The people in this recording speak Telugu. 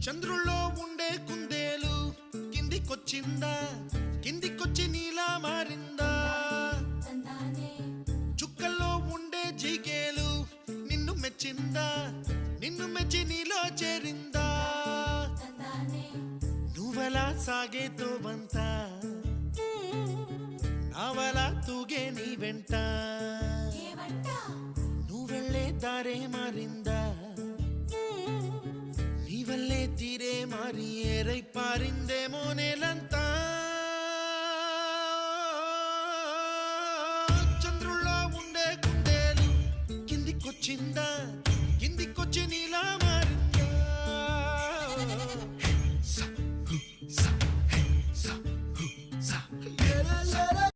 చంద్రుల్లో ఉండే కుందేలు కిందికొచ్చిందా, కిందికొచ్చి నీలా మారిందా? చుక్కల్లో ఉండే జీకేలు నిన్ను మెచ్చిందా, నిన్ను మెచ్చి నీలో చేరిందా? నువ్వలా సాగేతో బంత, నావలా తూగే నీ వెంట, నువ్వెళ్ళే దారే మారిందా, నీవల్లే తీరే మారి ఏరై పారిందేమో నేలంతా. చంద్రుల్లో ఉండే కుందేలు కిందికొచ్చిందా, కిందికొచ్చి నీలా మారిందా? Sa, hu, sa, hey, sa, hu, sa.